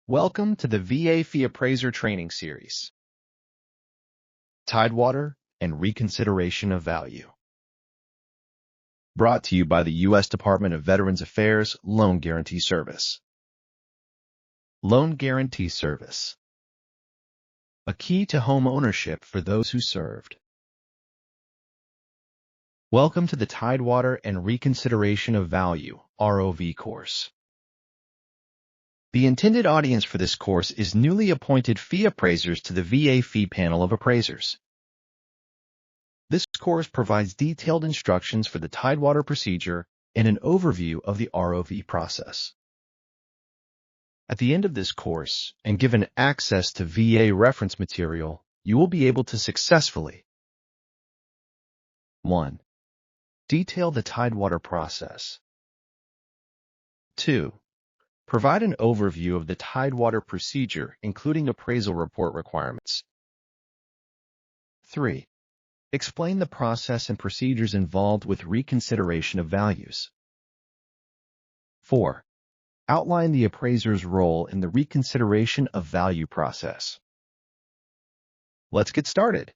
Welcome to the VA Fee Appraiser Training Series. Tidewater and Reconsideration of Value. Brought to you by the U.S. Department of Veterans Affairs Loan Guarantee Service. Loan Guarantee Service. A key to home ownership for those who served. Welcome to the Tidewater and Reconsideration of Value ROV course. The intended audience for this course is newly appointed fee appraisers to the VA Fee Panel of Appraisers. This course provides detailed instructions for the Tidewater procedure and an overview of the ROV process. At the end of this course, and given access to VA reference material, you will be able to successfully 1. Detail the Tidewater process. 2. Provide an overview of the Tidewater procedure, including appraisal report requirements. 3. Explain the process and procedures involved with reconsideration of values. 4. Outline the appraiser's role in the reconsideration of value process. Let's get started.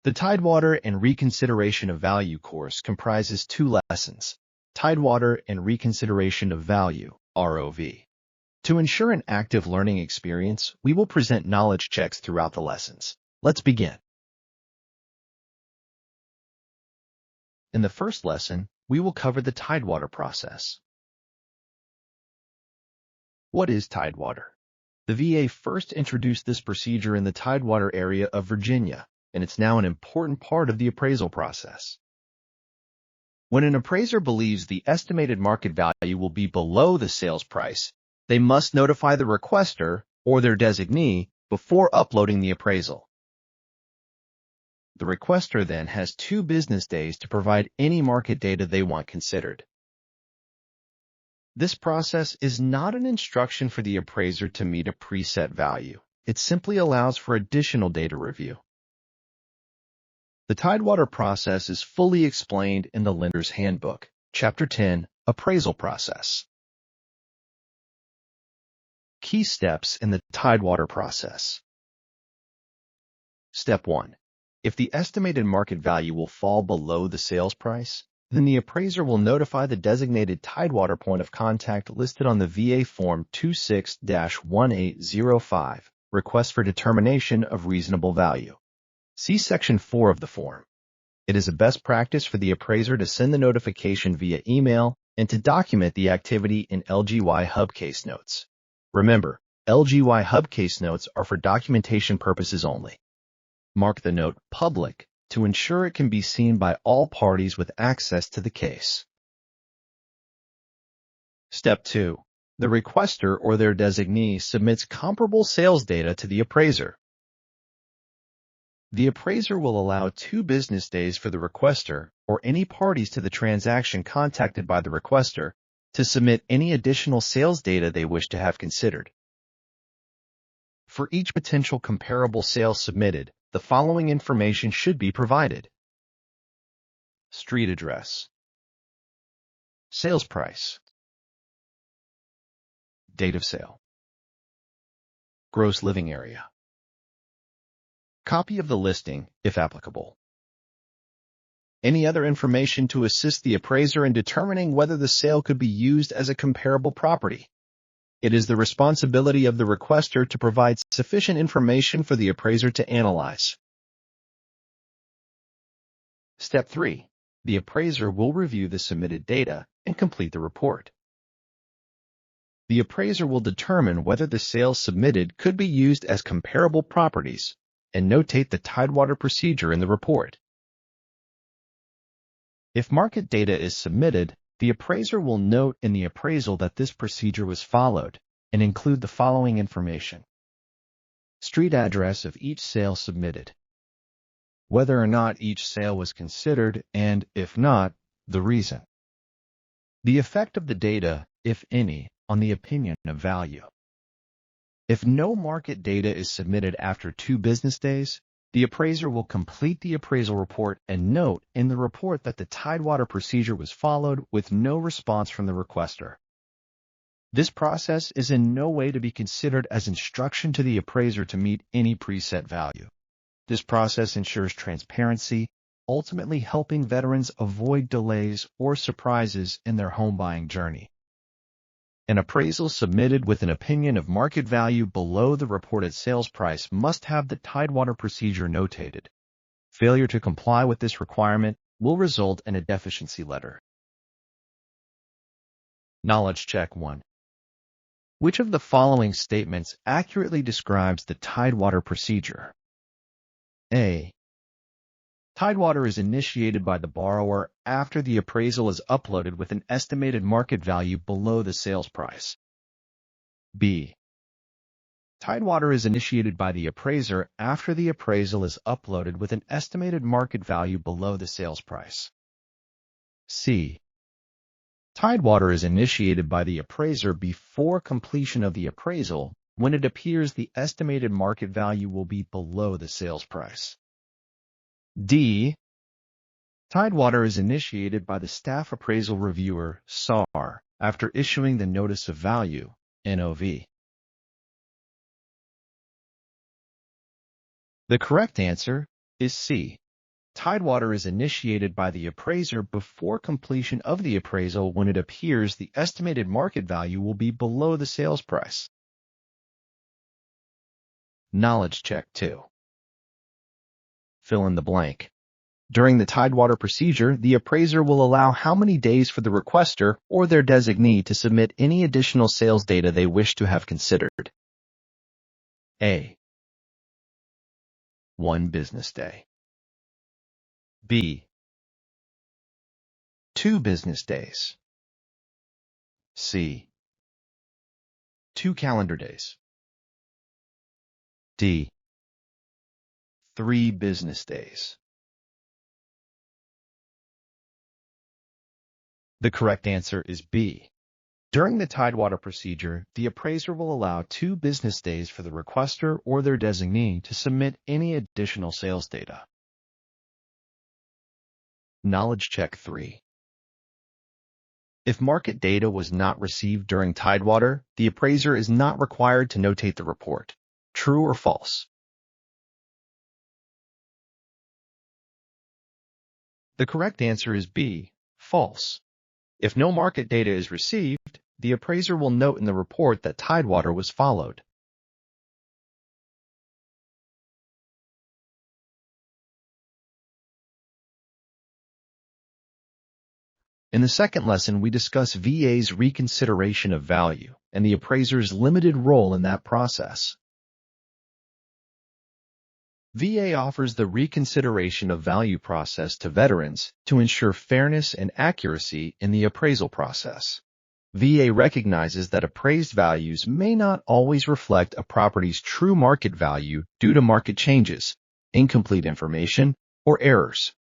The Tidewater and Reconsideration of Value course comprises 2 lessons. Tidewater and Reconsideration of Value, ROV. To ensure an active learning experience, we will present knowledge checks throughout the lessons. Let's begin. In the first lesson, we will cover the Tidewater process. What is Tidewater? The VA first introduced this procedure in the Tidewater area of Virginia, and it's now an important part of the appraisal process. When an appraiser believes the estimated market value will be below the sales price, they must notify the requester or their designee before uploading the appraisal. The requester then has 2 business days to provide any market data they want considered. This process is not an instruction for the appraiser to meet a preset value. It simply allows for additional data review. The Tidewater process is fully explained in the Lender's Handbook, Chapter 10, Appraisal Process. Key steps in the Tidewater process. Step 1. If the estimated market value will fall below the sales price, then the appraiser will notify the designated Tidewater point of contact listed on the VA Form 26-1805, Request for Determination of Reasonable Value. See Section 4 of the form. It is a best practice for the appraiser to send the notification via email and to document the activity in LGY Hub case notes. Remember, LGY Hub case notes are for documentation purposes only. Mark the note Public to ensure it can be seen by all parties with access to the case. Step 2. The requester or their designee submits comparable sales data to the appraiser. The appraiser will allow 2 business days for the requester or any parties to the transaction contacted by the requester to submit any additional sales data they wish to have considered. For each potential comparable sale submitted, the following information should be provided. Street address, sales price, date of sale, gross living area, copy of the listing, if applicable. Any other information to assist the appraiser in determining whether the sale could be used as a comparable property. It is the responsibility of the requester to provide sufficient information for the appraiser to analyze. Step 3. The appraiser will review the submitted data and complete the report. The appraiser will determine whether the sales submitted could be used as comparable properties and notate the Tidewater procedure in the report. If market data is submitted, the appraiser will note in the appraisal that this procedure was followed and include the following information. Street address of each sale submitted, whether or not each sale was considered, and, if not, the reason. The effect of the data, if any, on the opinion of value. If no market data is submitted after 2 business days, the appraiser will complete the appraisal report and note in the report that the Tidewater procedure was followed with no response from the requester. This process is in no way to be considered as instruction to the appraiser to meet any preset value. This process ensures transparency, ultimately helping veterans avoid delays or surprises in their home buying journey. An appraisal submitted with an opinion of market value below the reported sales price must have the Tidewater procedure notated. Failure to comply with this requirement will result in a deficiency letter. Knowledge check 1. Which of the following statements accurately describes the Tidewater procedure? A. Tidewater is initiated by the borrower after the appraisal is uploaded with an estimated market value below the sales price. B. Tidewater is initiated by the appraiser after the appraisal is uploaded with an estimated market value below the sales price. C. Tidewater is initiated by the appraiser before completion of the appraisal when it appears the estimated market value will be below the sales price. D. Tidewater is initiated by the Staff Appraisal Reviewer, SAR, after issuing the Notice of Value, NOV. The correct answer is C. Tidewater is initiated by the appraiser before completion of the appraisal when it appears the estimated market value will be below the sales price. Knowledge check 2. Fill in the blank. During the Tidewater procedure, the appraiser will allow how many days for the requester or their designee to submit any additional sales data they wish to have considered. A. 1 business day. B. 2 business days. C. 2 calendar days. D. 3 business days. The correct answer is B. During the Tidewater procedure, the appraiser will allow 2 business days for the requester or their designee to submit any additional sales data. Knowledge check 3. If market data was not received during Tidewater, the appraiser is not required to notate the report. True or false? The correct answer is B. False. If no market data is received, the appraiser will note in the report that Tidewater was followed. In the second lesson, we discuss VA's reconsideration of value and the appraiser's limited role in that process. VA offers the reconsideration of value process to veterans to ensure fairness and accuracy in the appraisal process. VA recognizes that appraised values may not always reflect a property's true market value due to market changes, incomplete information, or errors.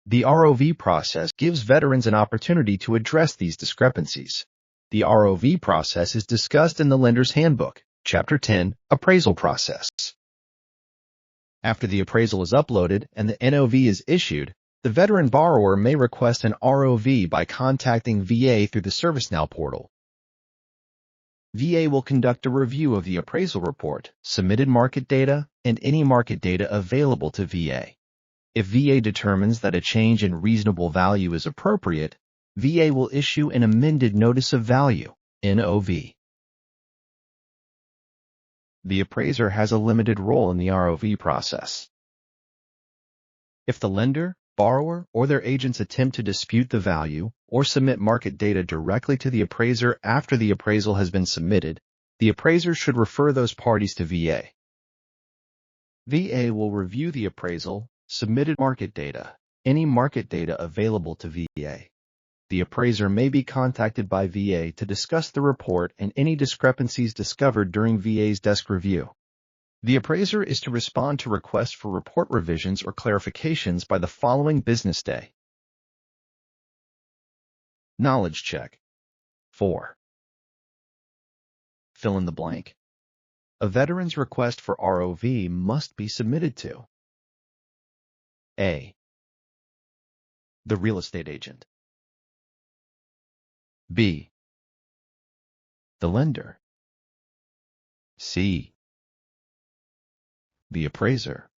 The ROV process gives veterans an opportunity to address these discrepancies. The ROV process is discussed in the Lender's Handbook, Chapter 10, Appraisal Process. After the appraisal is uploaded and the NOV is issued, the veteran borrower may request an ROV by contacting VA through the ServiceNow portal. VA will conduct a review of the appraisal report, submitted market data, and any market data available to VA. If VA determines that a change in reasonable value is appropriate, VA will issue an amended Notice of Value, NOV. The appraiser has a limited role in the ROV process. If the lender, borrower, or their agents attempt to dispute the value or submit market data directly to the appraiser after the appraisal has been submitted, the appraiser should refer those parties to VA. VA will review the appraisal, submitted market data, any market data available to VA. The appraiser may be contacted by VA to discuss the report and any discrepancies discovered during VA's desk review. The appraiser is to respond to requests for report revisions or clarifications by the following business day. Knowledge check 4. Fill in the blank. A veteran's request for ROV must be submitted to A. The real estate agent. B. The lender. C. The appraiser.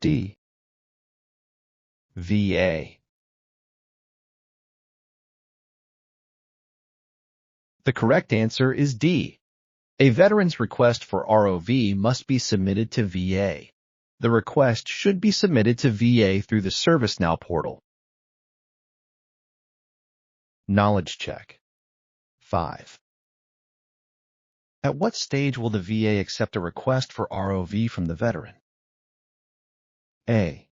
D. VA. The correct answer is D. A veteran's request for ROV must be submitted to VA. The request should be submitted to VA through the ServiceNow portal. Knowledge check. 5. At what stage will the VA accept a request for ROV from the veteran? A.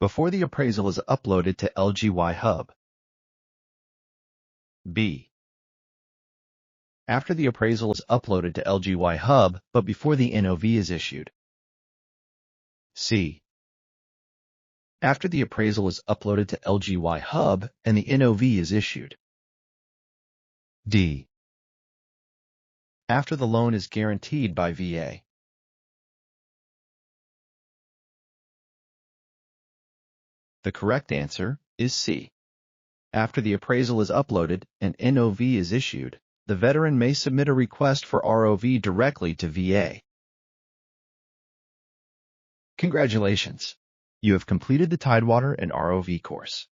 Before the appraisal is uploaded to LGY Hub. B. After the appraisal is uploaded to LGY Hub, but before the NOV is issued. C. After the appraisal is uploaded to LGY Hub and the NOV is issued. D. After the loan is guaranteed by VA. The correct answer is C. After the appraisal is uploaded and NOV is issued, the veteran may submit a request for ROV directly to VA. Congratulations! You have completed the Tidewater and ROV course.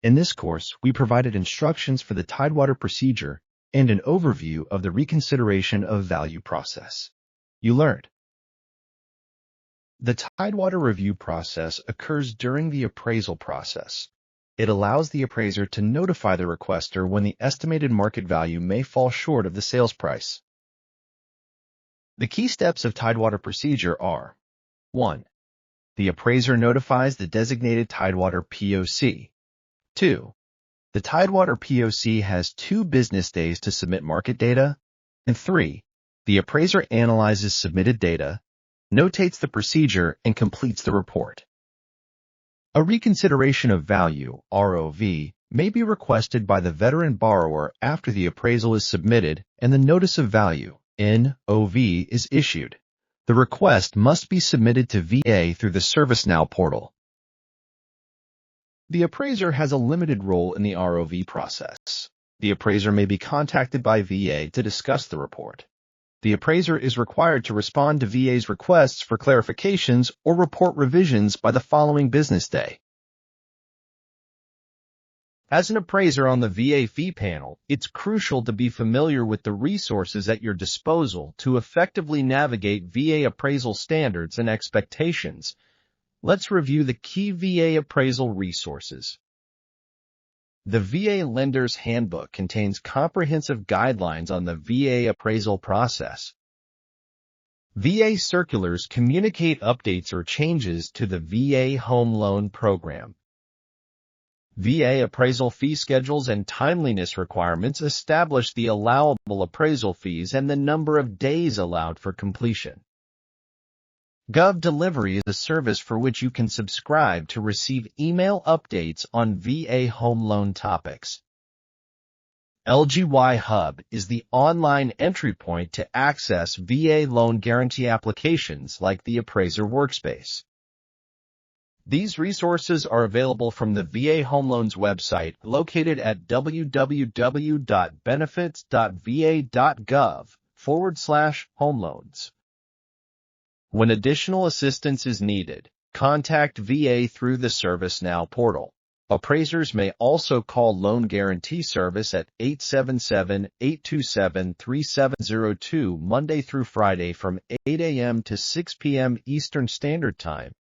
In this course, we provided instructions for the Tidewater procedure and an overview of the Reconsideration of Value process. You learned. The Tidewater review process occurs during the appraisal process. It allows the appraiser to notify the requester when the estimated market value may fall short of the sales price. The key steps of Tidewater procedure are: 1. The appraiser notifies the designated Tidewater POC. 2. The Tidewater POC has 2 business days to submit market data. And 3. The appraiser analyzes submitted data, notates the procedure, and completes the report. A reconsideration of value, ROV, may be requested by the veteran borrower after the appraisal is submitted and the notice of value, NOV, is issued. The request must be submitted to VA through the ServiceNow portal. The appraiser has a limited role in the ROV process. The appraiser may be contacted by VA to discuss the report. The appraiser is required to respond to VA's requests for clarifications or report revisions by the following business day. As an appraiser on the VA fee panel, it's crucial to be familiar with the resources at your disposal to effectively navigate VA appraisal standards and expectations. Let's review the key VA appraisal resources. The VA Lender's Handbook contains comprehensive guidelines on the VA appraisal process. VA circulars communicate updates or changes to the VA Home Loan Program. VA appraisal fee schedules and timeliness requirements establish the allowable appraisal fees and the number of days allowed for completion. Gov Delivery is a service for which you can subscribe to receive email updates on VA home loan topics. LGY Hub is the online entry point to access VA loan guarantee applications like the Appraiser workspace. These resources are available from the VA Home Loans website located at www.benefits.va.gov/homeloans. When additional assistance is needed, contact VA through the ServiceNow portal. Appraisers may also call Loan Guarantee Service at 877-827-3702 Monday through Friday from 8 a.m. to 6 p.m. Eastern Standard Time.